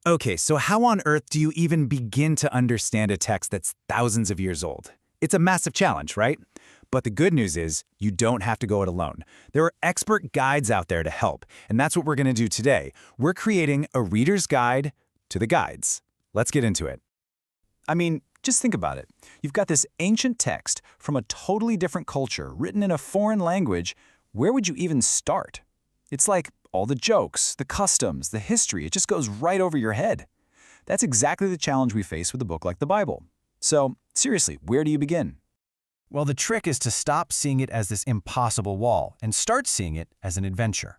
Okay, so how on earth do you even begin to understand a text that's thousands of years old? It's a massive challenge, right? But the good news is you don't have to go it alone. There are expert guides out there to help, and that's what we're going to do today. We're creating a reader's guide to the guides. Let's get into it. I mean, just think about it. You've got this ancient text from a totally different culture written in a foreign language. Where would you even start? It's like all the jokes, the customs, the history, it just goes right over your head. That's exactly the challenge we face with a book like the Bible. So, seriously, where do you begin? Well, the trick is to stop seeing it as this impossible wall and start seeing it as an adventure.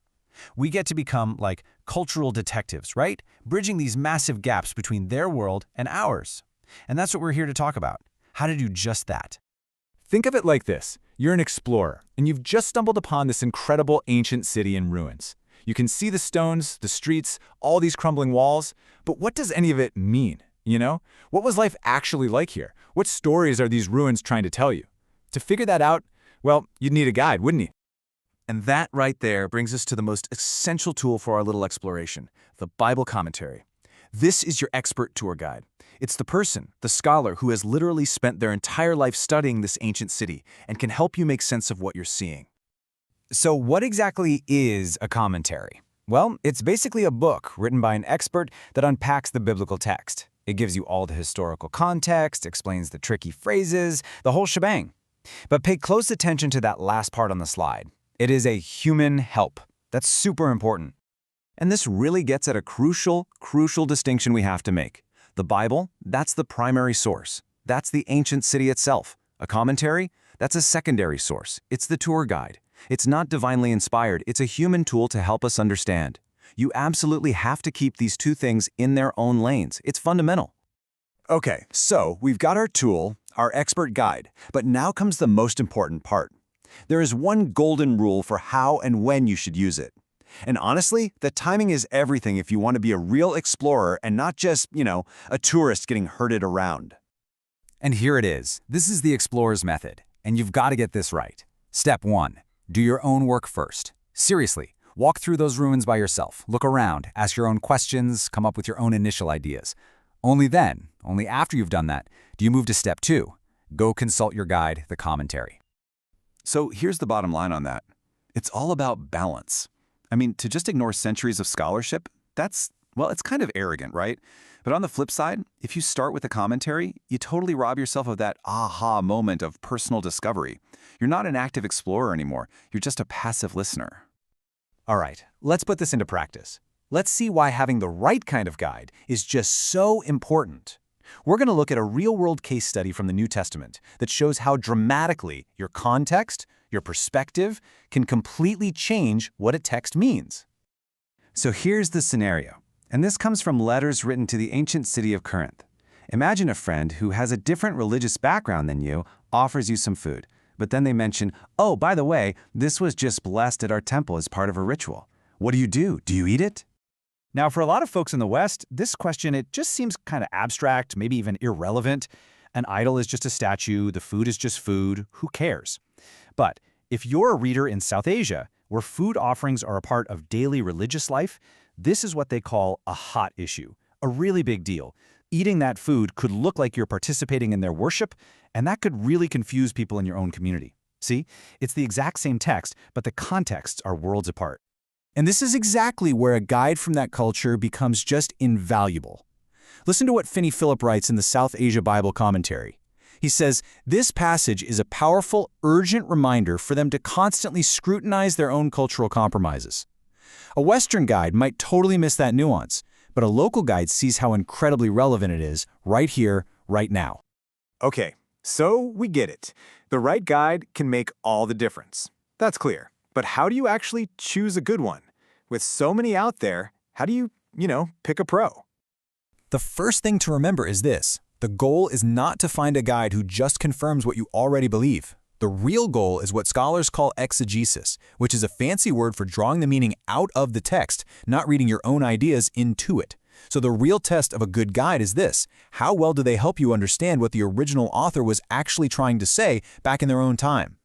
We get to become like cultural detectives, right? Bridging these massive gaps between their world and ours. And that's what we're here to talk about, how to do just that. Think of it like this. You're an explorer, and you've just stumbled upon this incredible ancient city in ruins. You can see the stones, the streets, all these crumbling walls, but what does any of it mean, you know? What was life actually like here? What stories are these ruins trying to tell you? To figure that out, well, you'd need a guide, wouldn't you? And that right there brings us to the most essential tool for our little exploration, the Bible commentary. This is your expert tour guide. It's the person, the scholar, who has literally spent their entire life studying this ancient city and can help you make sense of what you're seeing. So what exactly is a commentary? Well, it's basically a book written by an expert that unpacks the biblical text. It gives you all the historical context, explains the tricky phrases, the whole shebang. But pay close attention to that last part on the slide. It is a human help. That's super important. And this really gets at a crucial distinction we have to make. The Bible, that's the primary source. That's the ancient city itself. A commentary, that's a secondary source. It's the tour guide. It's not divinely inspired. It's a human tool to help us understand. You absolutely have to keep these two things in their own lanes. It's fundamental. Okay, so we've got our tool, our expert guide, but now comes the most important part. There is one golden rule for how and when you should use it. And honestly, the timing is everything if you want to be a real explorer and not just, a tourist getting herded around. And here it is. This is the explorer's method, and you've got to get this right. Step 1. Do your own work first. Seriously, walk through those ruins by yourself, look around, ask your own questions, come up with your own initial ideas. Only then, only after you've done that, do you move to step 2. Go consult your guide, the commentary. So here's the bottom line on that. It's all about balance. I mean, to just ignore centuries of scholarship, it's kind of arrogant, right? But on the flip side, if you start with a commentary, you totally rob yourself of that aha moment of personal discovery. You're not an active explorer anymore. You're just a passive listener. All right, let's put this into practice. Let's see why having the right kind of guide is just so important. We're going to look at a real-world case study from the New Testament that shows how dramatically your context, your perspective, can completely change what a text means. So here's the scenario, and this comes from letters written to the ancient city of Corinth. Imagine a friend who has a different religious background than you offers you some food, but then they mention, oh, by the way, this was just blessed at our temple as part of a ritual. What do? Do you eat it? Now, for a lot of folks in the West, this question, it just seems kind of abstract, maybe even irrelevant. An idol is just a statue, the food is just food, who cares? But if you're a reader in South Asia, where food offerings are a part of daily religious life, this is what they call a hot issue, a really big deal. Eating that food could look like you're participating in their worship, and that could really confuse people in your own community. See, it's the exact same text, but the contexts are worlds apart. And this is exactly where a guide from that culture becomes just invaluable. Listen to what Finney Phillip writes in the South Asia Bible Commentary. He says, this passage is a powerful, urgent reminder for them to constantly scrutinize their own cultural compromises. A Western guide might totally miss that nuance, but a local guide sees how incredibly relevant it is right here, right now. Okay, so we get it. The right guide can make all the difference. That's clear. But how do you actually choose a good one? With so many out there, how do you, pick a pro? The first thing to remember is this. The goal is not to find a guide who just confirms what you already believe. The real goal is what scholars call exegesis, which is a fancy word for drawing the meaning out of the text, not reading your own ideas into it. So the real test of a good guide is this. How well do they help you understand what the original author was actually trying to say back in their own time?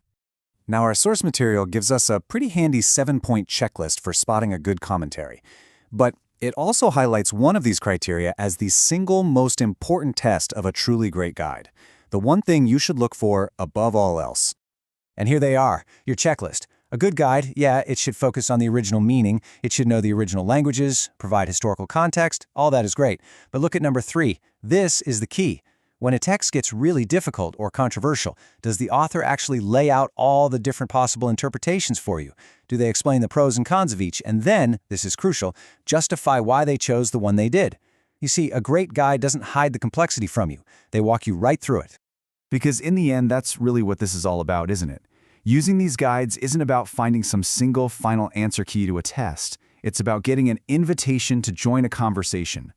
Now, our source material gives us a pretty handy 7-point checklist for spotting a good commentary. But It also highlights one of these criteria as the single most important test of a truly great guide. The one thing you should look for above all else. And here they are, your checklist. A good guide, yeah, it should focus on the original meaning, it should know the original languages, provide historical context, all that is great. But look at number 3. This is the key. When a text gets really difficult or controversial, does the author actually lay out all the different possible interpretations for you? Do they explain the pros and cons of each, and then, this is crucial, justify why they chose the one they did? You see, a great guide doesn't hide the complexity from you. They walk you right through it. Because in the end, that's really what this is all about, isn't it? Using these guides isn't about finding some single final answer key to a test. It's about getting an invitation to join a conversation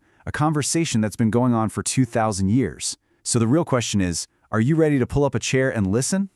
that's been going on for 2,000 years. So the real question is, are you ready to pull up a chair and listen?